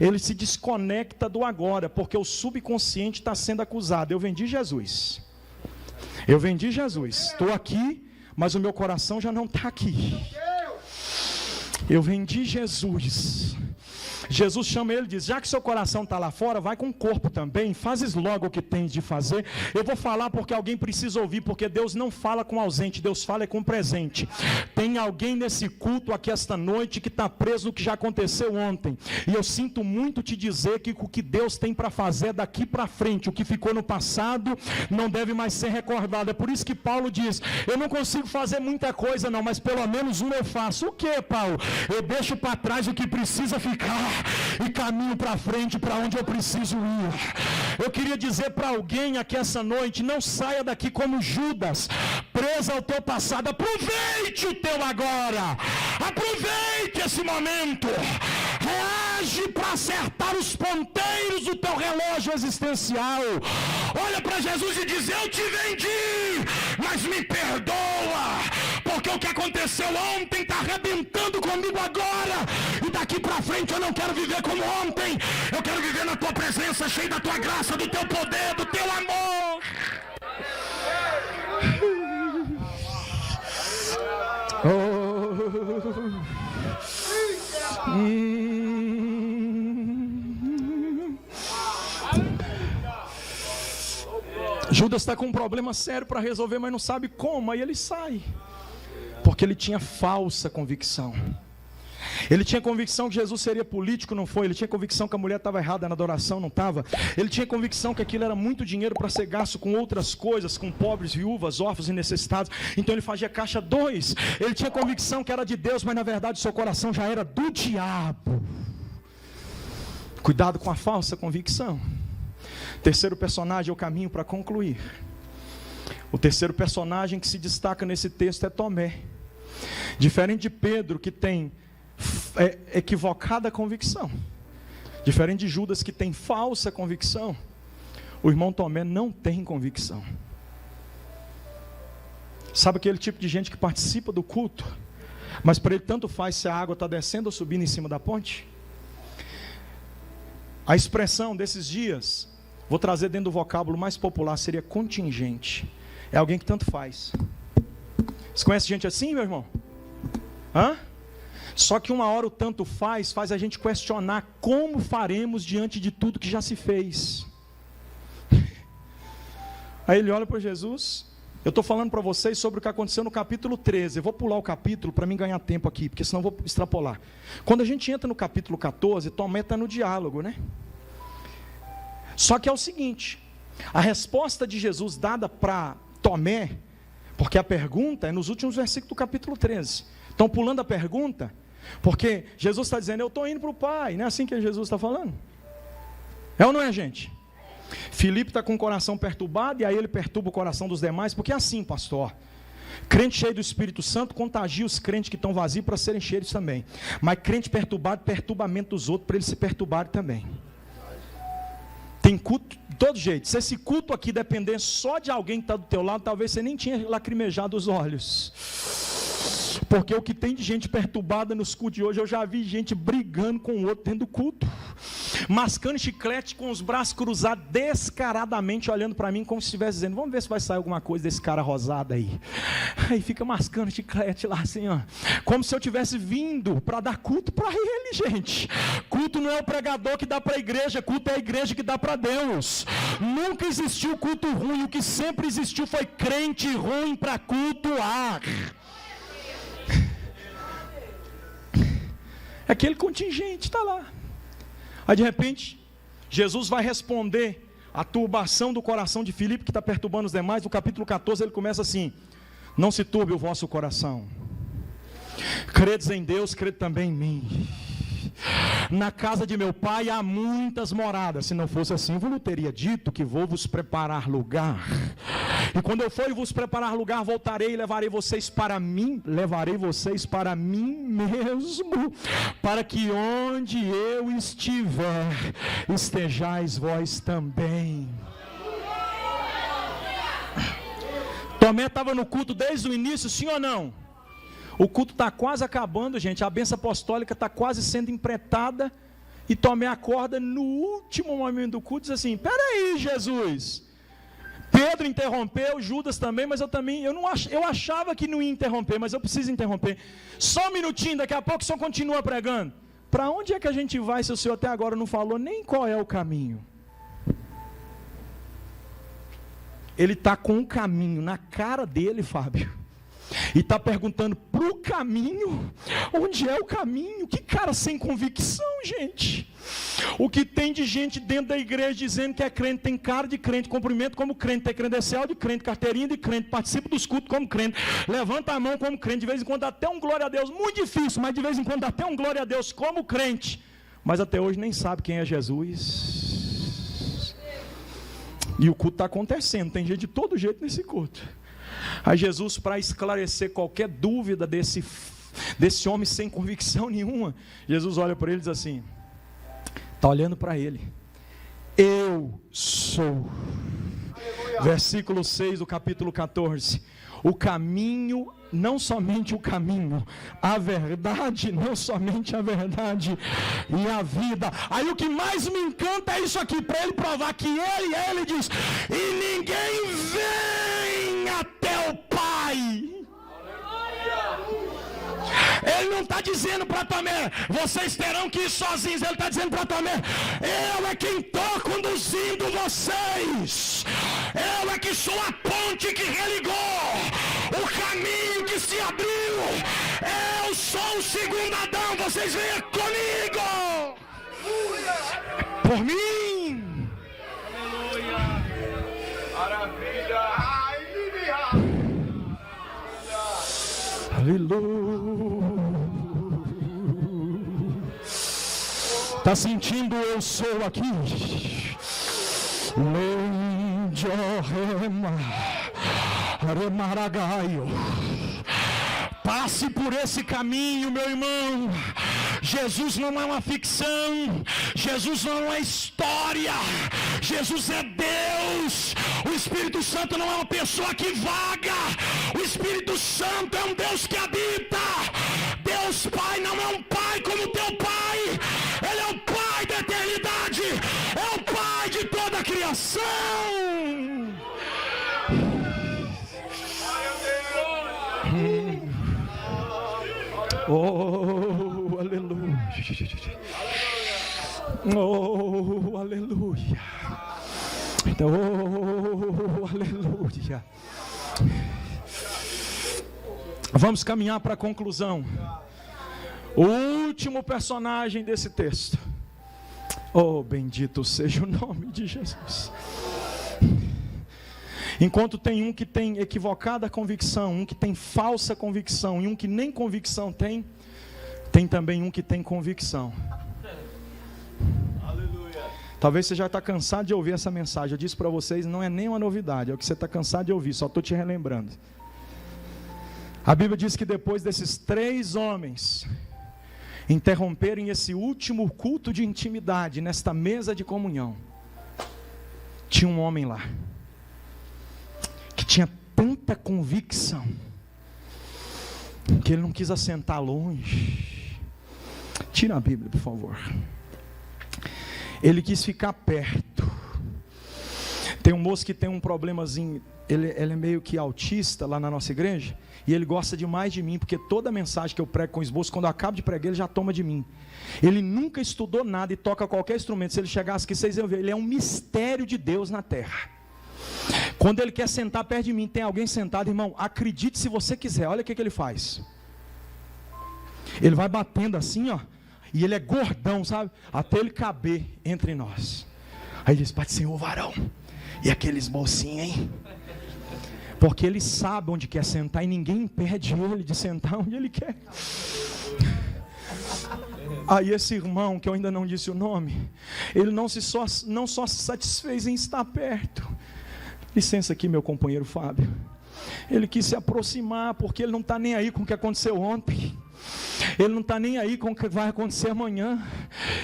ele se desconecta do agora, porque o subconsciente está sendo acusado. Eu vendi Jesus, estou aqui, mas o meu coração já não está aqui. Eu vendi Jesus. Jesus chama ele e diz, já que seu coração está lá fora, vai com o corpo também, fazes logo o que tens de fazer. Eu vou falar porque alguém precisa ouvir, porque Deus não fala com ausente, Deus fala com presente. Tem alguém nesse culto aqui esta noite que está preso no que já aconteceu ontem, e eu sinto muito te dizer que o que Deus tem para fazer daqui para frente, o que ficou no passado não deve mais ser recordado. É por isso que Paulo diz, eu não consigo fazer muita coisa não, mas pelo menos uma eu faço. O que, Paulo? Eu deixo para trás o que precisa ficar e caminho para frente para onde eu preciso ir. Eu queria dizer para alguém aqui essa noite, não saia daqui como Judas, preso ao teu passado. Aproveite o teu agora, aproveite esse momento, reage age para acertar os ponteiros do teu relógio existencial. Olha para Jesus e diz: eu te vendi, mas me perdoa, porque o que aconteceu ontem está arrebentando comigo agora, e daqui para frente eu não quero viver como ontem. Eu quero viver na tua presença, cheio da tua graça, do teu poder, do teu amor. Judas está com um problema sério para resolver, mas não sabe como. Aí ele sai, porque ele tinha falsa convicção. Ele tinha convicção que Jesus seria político, não foi. Ele tinha convicção que a mulher estava errada na adoração, não estava. Ele tinha convicção que aquilo era muito dinheiro para ser gasto com outras coisas, com pobres, viúvas, órfãos e necessitados. Então ele fazia caixa 2. Ele tinha convicção que era de Deus, mas na verdade seu coração já era do diabo. Cuidado com a falsa convicção. Terceiro personagem é o caminho para concluir. O terceiro personagem que se destaca nesse texto é Tomé. Diferente de Pedro, que tem equivocada convicção, diferente de Judas, que tem falsa convicção, o irmão Tomé não tem convicção. Sabe aquele tipo de gente que participa do culto, mas para ele tanto faz se a água está descendo ou subindo em cima da ponte? A expressão desses dias, vou trazer dentro do vocábulo mais popular, seria contingente. É alguém que tanto faz. Você conhece gente assim, meu irmão? Hã? Só que uma hora o tanto faz a gente questionar como faremos diante de tudo que já se fez. Aí ele olha para Jesus. Eu estou falando para vocês sobre o que aconteceu no capítulo 13. Eu vou pular o capítulo para mim ganhar tempo aqui, porque senão eu vou extrapolar. Quando a gente entra no capítulo 14, Tomé está no diálogo, né? Só que é o seguinte, a resposta de Jesus dada para Tomé, porque a pergunta é nos últimos versículos do capítulo 13. Estão pulando a pergunta, porque Jesus está dizendo: eu estou indo para o Pai. Não é assim que Jesus está falando? É ou não é, gente? Filipe está com o coração perturbado, e aí ele perturba o coração dos demais, porque é assim, pastor. Crente cheio do Espírito Santo contagia os crentes que estão vazios para serem cheios também. Mas crente perturbado perturba a mente dos outros para eles se perturbarem também. Tem culto de todo jeito. Se esse culto aqui depender só de alguém que está do teu lado, talvez você nem tinha lacrimejado os olhos. Porque o que tem de gente perturbada nos cultos de hoje, eu já vi gente brigando com o outro dentro do culto, mascando chiclete com os braços cruzados, descaradamente olhando para mim como se estivesse dizendo: vamos ver se vai sair alguma coisa desse cara rosado aí. Aí fica mascando chiclete lá assim, ó, como se eu tivesse vindo para dar culto para ele, gente. Culto não é o pregador que dá para a igreja, culto é a igreja que dá para Deus. Nunca existiu culto ruim, o que sempre existiu foi crente ruim para cultuar. Aquele contingente está lá. Aí de repente Jesus vai responder a turbação do coração de Filipe, que está perturbando os demais. No capítulo 14 ele começa assim: não se turbe o vosso coração, credes em Deus, crede também em mim. Na casa de meu pai há muitas moradas. Se não fosse assim, eu não teria dito que vou vos preparar lugar. E quando eu for e vos preparar lugar, voltarei e levarei vocês para mim mesmo, para que onde eu estiver, estejais vós também. Tomé estava no culto desde o início, sim ou não? O culto está quase acabando, gente. A bênção apostólica está quase sendo empretada. E Tomé acorda no último momento do culto e diz assim: peraí, Jesus. Pedro interrompeu, Judas também, mas eu achava que não ia interromper, mas eu preciso interromper. Só um minutinho, daqui a pouco o senhor continua pregando. Para onde é que a gente vai se o senhor até agora não falou nem qual é o caminho? Ele está com um caminho na cara dele, Fábio. E está perguntando para o caminho, onde é o caminho? Que cara sem convicção, gente. O que tem de gente dentro da igreja dizendo que é crente, tem cara de crente, cumprimento como crente, tem credencial de crente, carteirinha de crente, participa dos cultos como crente, levanta a mão como crente, de vez em quando dá até um glória a Deus, muito difícil, mas de vez em quando dá até um glória a Deus como crente, mas até hoje nem sabe quem é Jesus. E o culto está acontecendo, tem gente de todo jeito nesse culto. Aí Jesus, para esclarecer qualquer dúvida desse homem sem convicção nenhuma, Jesus olha para ele e diz assim: Está olhando para ele. Eu sou. Versículo 6 do capítulo 14. O caminho, não somente o caminho, a verdade, não somente a verdade e a vida. Aí o que mais me encanta é isso aqui, para ele provar que ele diz: e ninguém vem até o Pai. Ele não está dizendo para Tomé: vocês terão que ir sozinhos. Ele está dizendo para Tomé: eu é quem estou conduzindo vocês. Eu é que sou a ponte que religou, o caminho que se abriu. Eu sou o segundo Adão. Vocês venham comigo. Por mim. Aleluia. Está sentindo eu sou aqui? Passe por esse caminho, meu irmão. Jesus não é uma ficção, Jesus não é história, Jesus é Deus. O Espírito Santo não é uma pessoa que vaga, o Espírito Santo é um Deus que habita. Deus Pai não é um pai como teu pai, Ele é o Pai da eternidade, é o Pai de toda a criação. Oh, aleluia. Oh, aleluia. Oh, aleluia. Vamos caminhar para a conclusão. O último personagem desse texto. Oh, bendito seja o nome de Jesus. Enquanto tem um que tem equivocada convicção, um que tem falsa convicção e um que nem convicção tem também um que tem convicção. Aleluia. Talvez você já está cansado de ouvir essa mensagem. Eu disse para vocês, não é nem uma novidade, é o que você está cansado de ouvir, só estou te relembrando. A Bíblia diz que depois desses 3 homens interromperem esse último culto de intimidade nesta mesa de comunhão, tinha um homem lá que tinha tanta convicção que ele não quis assentar longe. Tira a Bíblia, por favor. Ele quis ficar perto. Tem um moço que tem um problemazinho, ele é meio que autista lá na nossa igreja, e ele gosta demais de mim, porque toda mensagem que eu prego com esboço, quando eu acabo de pregar, ele já toma de mim. Ele nunca estudou nada e toca qualquer instrumento. Se ele chegasse aqui, vocês iam ver, ele é um mistério de Deus na terra. Quando ele quer sentar perto de mim, tem alguém sentado, irmão, acredite se você quiser, olha o que ele faz. Ele vai batendo assim, ó, e ele é gordão, sabe, até ele caber entre nós. Aí ele diz: Pai do Senhor, varão, e aqueles mocinhos, hein? Porque ele sabe onde quer sentar e ninguém impede ele de sentar onde ele quer. Aí esse irmão, que eu ainda não disse o nome, ele não só se satisfez em estar perto. Licença aqui, meu companheiro Fábio. Ele quis se aproximar, porque ele não está nem aí com o que aconteceu ontem. Ele não está nem aí com o que vai acontecer amanhã.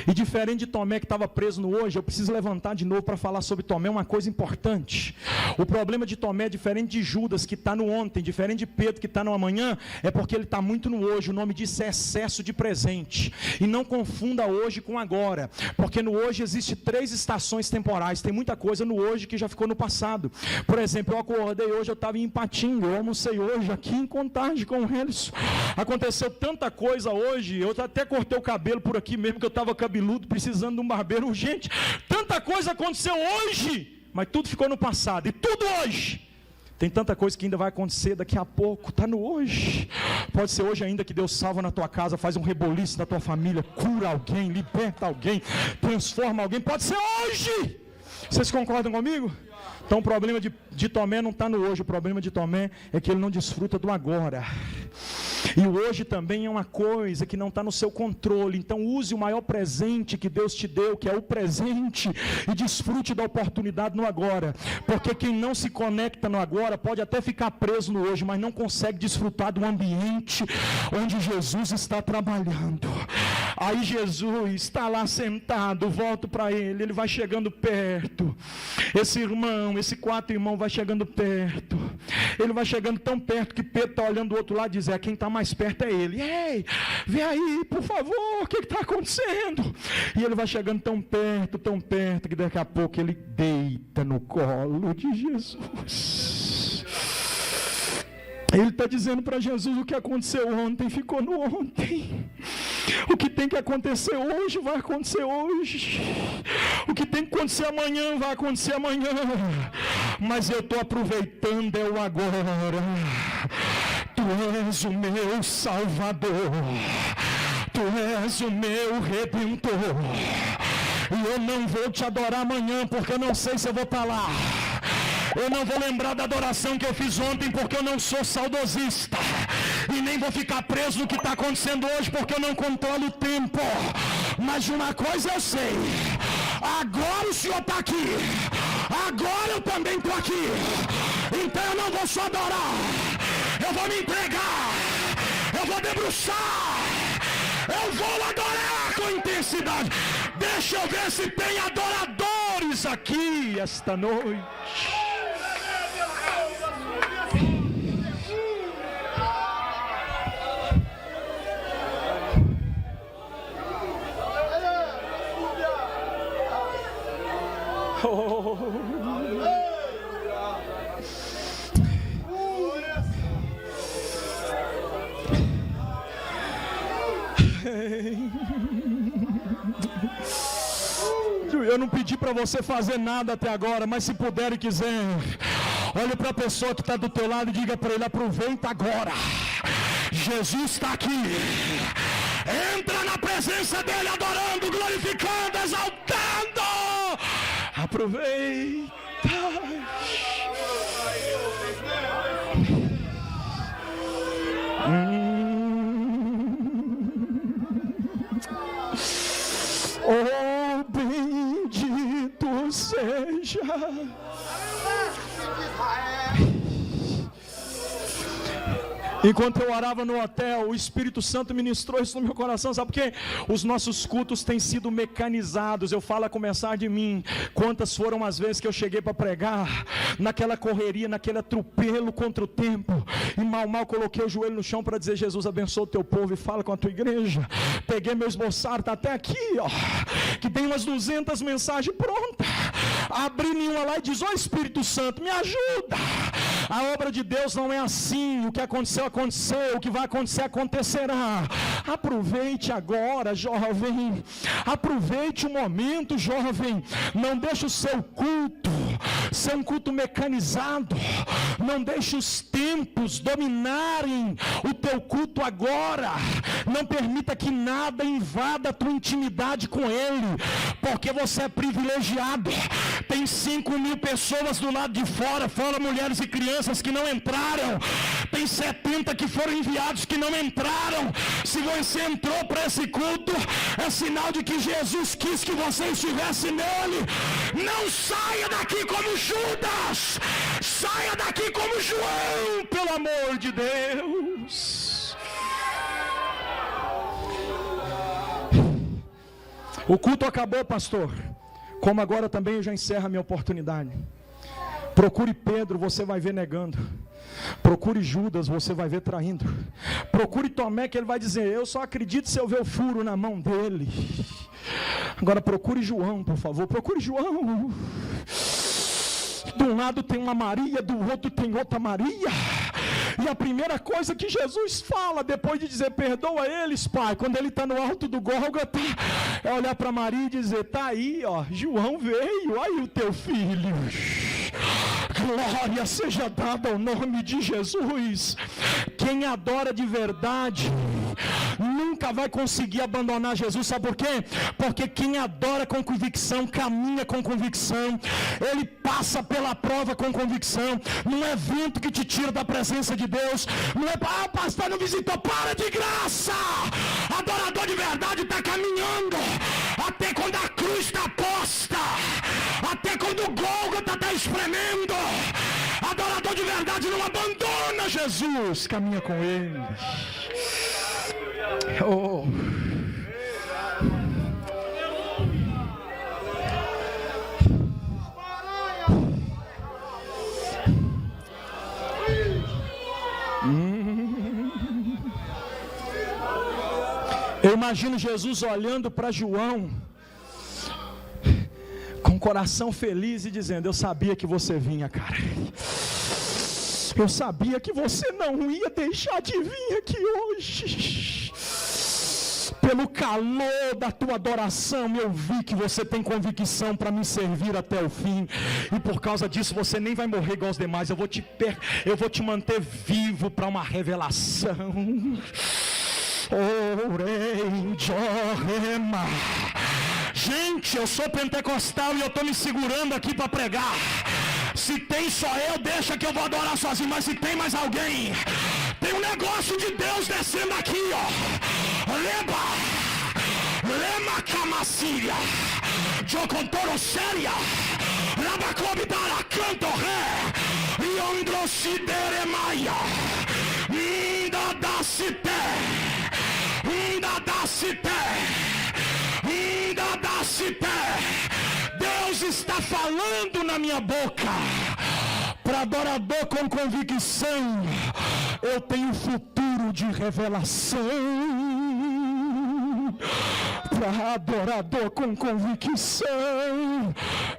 E diferente de Tomé, que estava preso no hoje, eu preciso levantar de novo para falar sobre Tomé uma coisa importante. O problema de Tomé é diferente de Judas, que está no ontem, diferente de Pedro, que está no amanhã, é porque ele está muito no hoje. O nome disso é excesso de presente. E não confunda hoje com agora, porque no hoje existe 3 estações temporais. Tem muita coisa no hoje que já ficou no passado. Por exemplo, eu acordei hoje, eu estava em Ipatinga, eu almocei hoje aqui em Contagem com eles. Aconteceu tanta coisa hoje, eu até cortei o cabelo por aqui mesmo, que eu estava cabeludo, precisando de um barbeiro urgente. Tanta coisa aconteceu hoje, mas tudo ficou no passado, e tudo hoje. Tem tanta coisa que ainda vai acontecer daqui a pouco, está no hoje. Pode ser hoje ainda que Deus salva na tua casa, faz um reboliço na tua família, cura alguém, liberta alguém, transforma alguém, pode ser hoje. Vocês concordam comigo? Então o problema de Tomé não está no hoje, o problema de Tomé é que ele não desfruta do agora. E o hoje também é uma coisa que não está no seu controle. Então use o maior presente que Deus te deu, que é o presente, e desfrute da oportunidade no agora. Porque quem não se conecta no agora pode até ficar preso no hoje, mas não consegue desfrutar do ambiente onde Jesus está trabalhando. Aí Jesus está lá sentado, volto para ele vai chegando perto. Esse irmão, esse quarto irmão vai chegando perto. Ele vai chegando tão perto que Pedro está olhando do outro lado e diz: quem está mais perto é ele. Ei, vem aí, por favor, o que está acontecendo? E ele vai chegando tão perto, que daqui a pouco ele deita no colo de Jesus. Ele está dizendo para Jesus: o que aconteceu ontem ficou no ontem. O que tem que acontecer hoje vai acontecer hoje. O que tem que acontecer amanhã vai acontecer amanhã. Mas eu estou aproveitando o agora. Tu és o meu Salvador. Tu és o meu Redentor. E eu não vou te adorar amanhã, porque eu não sei se eu vou estar lá. Eu não vou lembrar da adoração que eu fiz ontem, porque eu não sou saudosista. E nem vou ficar preso no que está acontecendo hoje, porque eu não controlo o tempo. Mas de uma coisa eu sei: agora o Senhor está aqui. Agora eu também estou aqui. Então eu não vou só adorar, eu vou me entregar, eu vou debruçar, eu vou adorar com intensidade. Deixa eu ver se tem adoradores aqui esta noite. Oh. Eu não pedi para você fazer nada até agora, mas se puder e quiser, olhe para a pessoa que está do teu lado e diga para ele: aproveita agora, Jesus está aqui. Entra na presença dele, adorando, glorificando, exaltando. Aproveita. Oh, bendito seja. Enquanto eu orava no hotel, o Espírito Santo ministrou isso no meu coração. Sabe por quê? Os nossos cultos têm sido mecanizados. Eu falo a começar de mim. Quantas foram as vezes que eu cheguei para pregar, naquela correria, naquele atropelo contra o tempo, e mal coloquei o joelho no chão para dizer: Jesus, abençoa o teu povo e fala com a tua igreja. Peguei meu esboçado, está até aqui, ó, que tem umas 200 mensagens prontas. Abri nenhuma lá e diz: ó Espírito Santo, me ajuda. A obra de Deus não é assim. O que aconteceu, aconteceu. O que vai acontecer, acontecerá. Aproveite agora, jovem. Aproveite o momento, jovem. Não deixe o seu culto ser um culto mecanizado. Não deixe os tempos dominarem o teu culto agora. Não permita que nada invada a tua intimidade com Ele, porque você é privilegiado. Tem 5.000 pessoas do lado de fora, fora mulheres e crianças que não entraram. Tem 70 que foram enviados que não entraram. Se você entrou para esse culto, é sinal de que Jesus quis que você estivesse nele. Não saia daqui como Judas, saia daqui como João, pelo amor de Deus. O culto acabou, pastor. Como agora também eu já encerro a minha oportunidade. Procure Pedro, você vai ver negando. Procure Judas, você vai ver traindo. Procure Tomé, que ele vai dizer: eu só acredito se eu ver o furo na mão dele. Agora procure João, por favor. Procure João. De um lado tem uma Maria, do outro tem outra Maria. E a primeira coisa que Jesus fala, depois de dizer: perdoa eles, Pai, quando ele está no alto do Gólgota, é olhar para Maria e dizer: está aí, ó, João veio, aí o teu filho. Glória seja dada ao nome de Jesus. Quem adora de verdade nunca vai conseguir abandonar Jesus. Sabe por quê? Porque quem adora com convicção, caminha com convicção. Ele passa pela prova com convicção. Não é vento que te tira da presença de Deus. Não é: o pastor não visitou, para de graça. Adorador de verdade está caminhando até quando a cruz está posta, até quando o Gólgota está espremendo. Adorador de verdade não abandona Jesus, caminha com Ele. Oh. Eu imagino Jesus olhando para João com o coração feliz e dizendo: eu sabia que você vinha, cara. Eu sabia que você não ia deixar de vir aqui hoje. Pelo calor da tua adoração, eu vi que você tem convicção para me servir até o fim. E por causa disso você nem vai morrer igual os demais. Eu vou te manter vivo para uma revelação. Orei, Jorema. Gente, eu sou pentecostal e eu estou me segurando aqui para pregar. Se tem só eu, deixa que eu vou adorar sozinho. Mas se tem mais alguém, tem um negócio de Deus descendo aqui, ó. Lema Camacia, Jocotoro Séria, Rabacobi Dara Canto Ré, Iondrosidere Maia, Inda da Cité, Inda da Cité, Inda da Cité. Deus está falando na minha boca. Para adorador com convicção, eu tenho futuro de revelação. Para adorador com convicção,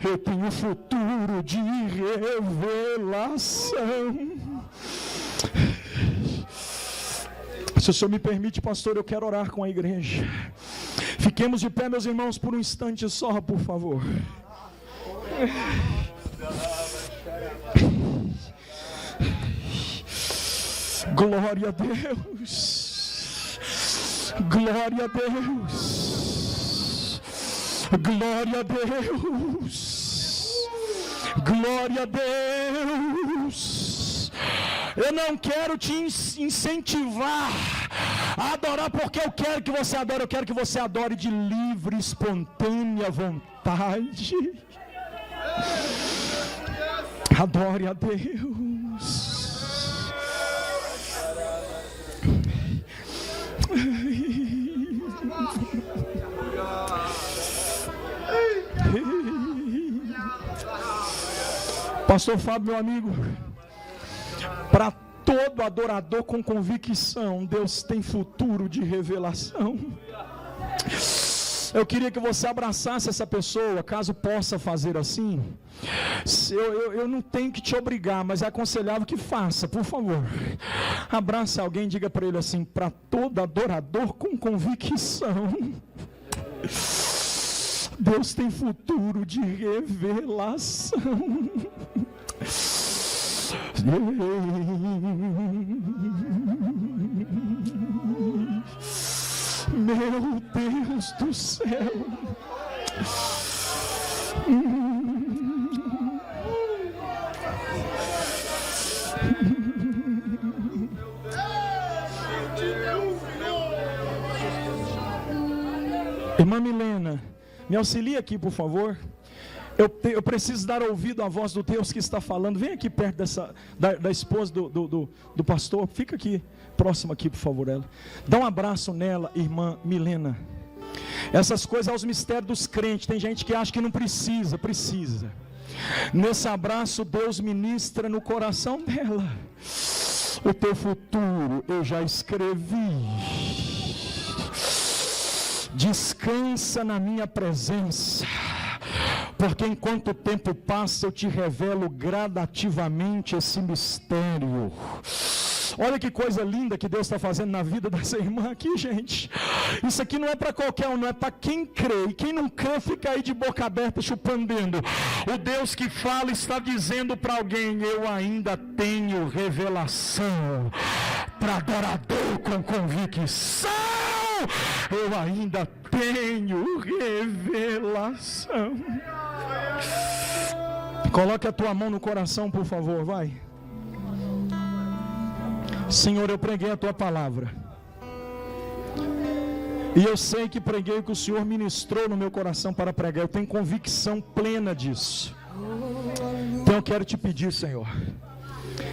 eu tenho futuro de revelação. Se o Senhor me permite, pastor, eu quero orar com a igreja. Fiquemos de pé, meus irmãos, por um instante só, por favor. Glória a Deus. Glória a Deus. Glória a Deus. Glória a Deus. Eu não quero te incentivar a adorar porque eu quero que você adore. Eu quero que você adore de livre, espontânea vontade. Adore a Deus. Pastor Fábio, meu amigo, para todo adorador com convicção, Deus tem futuro de revelação. Eu queria que você abraçasse essa pessoa, caso possa fazer assim. Eu não tenho que te obrigar, mas é aconselhável que faça, por favor. Abraça alguém, diga para ele assim: para todo adorador com convicção, Deus tem futuro de revelação. Meu Deus do céu. Irmã Milena, me auxilia aqui, por favor. Eu preciso dar ouvido à voz do Deus que está falando. Vem aqui perto da esposa do pastor. Fica aqui, próximo aqui, por favor, ela. Dá um abraço nela, irmã Milena. Essas coisas aos mistérios dos crentes. Tem gente que acha que não precisa. Precisa. Nesse abraço, Deus ministra no coração dela. O teu futuro eu já escrevi. Descansa na minha presença. Porque enquanto o tempo passa, eu te revelo gradativamente esse mistério. Olha que coisa linda que Deus está fazendo na vida dessa irmã aqui, gente. Isso aqui não é para qualquer um, não é para quem crê. E quem não crê fica aí de boca aberta chupando. O Deus que fala está dizendo para alguém: eu ainda tenho revelação para adorador com convicção. Eu ainda tenho revelação. Coloque a tua mão no coração, por favor, vai. Senhor, eu preguei a tua palavra. E eu sei que preguei o que o Senhor ministrou no meu coração para pregar. Eu tenho convicção plena disso. Então eu quero te pedir, Senhor,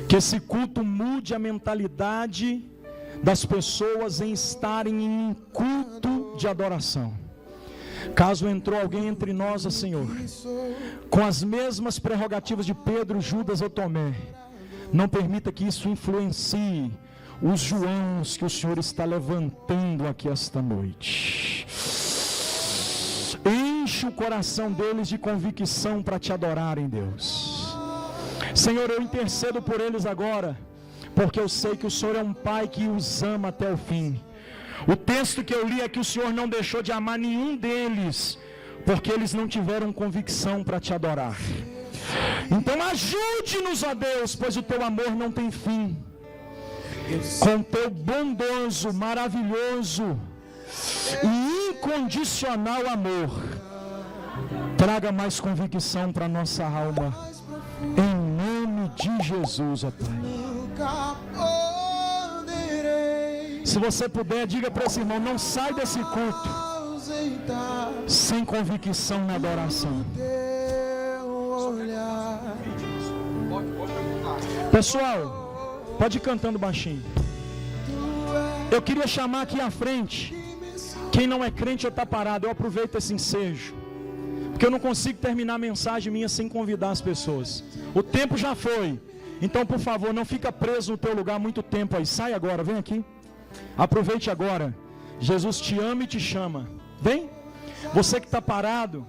que esse culto mude a mentalidade das pessoas em estarem em um culto de adoração. Caso entrou alguém entre nós, Senhor, com as mesmas prerrogativas de Pedro, Judas ou Tomé, não permita que isso influencie os Joãos que o Senhor está levantando aqui esta noite. Enche o coração deles de convicção para te adorarem, Deus. Senhor, eu intercedo por eles agora, porque eu sei que o Senhor é um Pai que os ama até o fim. O texto que eu li é que o Senhor não deixou de amar nenhum deles, porque eles não tiveram convicção para te adorar. Então ajude-nos, ó Deus, pois o teu amor não tem fim. Com teu bondoso, maravilhoso e incondicional amor, traga mais convicção para nossa alma, em nome de Jesus, ó Pai. Se você puder, diga para esse irmão: não sai desse culto sem convicção na adoração. Pessoal, pode ir cantando baixinho. Eu queria chamar aqui à frente quem não é crente ou está parado. Eu aproveito esse ensejo, porque eu não consigo terminar a mensagem minha sem convidar as pessoas. O tempo já foi. Então, por favor, não fica preso no teu lugar muito tempo aí. Sai agora, vem aqui. Aproveite agora. Jesus te ama e te chama. Vem. Você que está parado,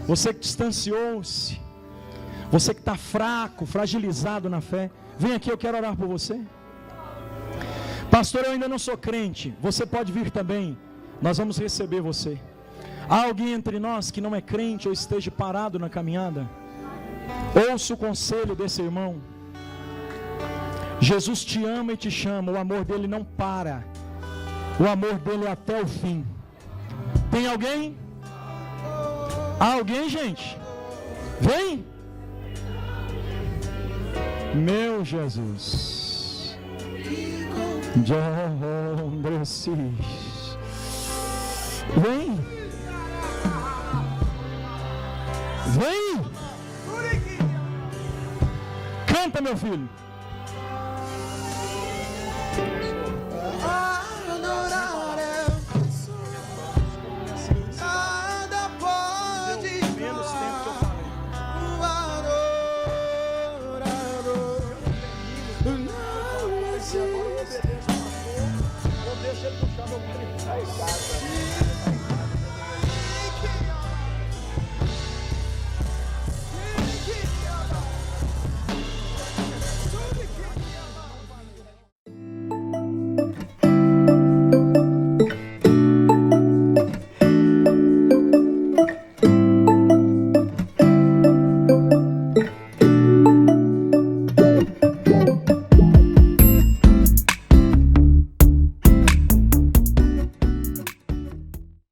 você que distanciou-se, você que está fraco, fragilizado na fé, vem aqui, eu quero orar por você. Pastor, eu ainda não sou crente. Você pode vir também. Nós vamos receber você. Há alguém entre nós que não é crente ou esteja parado na caminhada? Ouça o conselho desse irmão. Jesus te ama e te chama. O amor dele não para. O amor dele é até o fim. Tem alguém? Há alguém, gente? Vem! Meu Jesus. John Dressis. Vem! Vem! Canta, meu filho.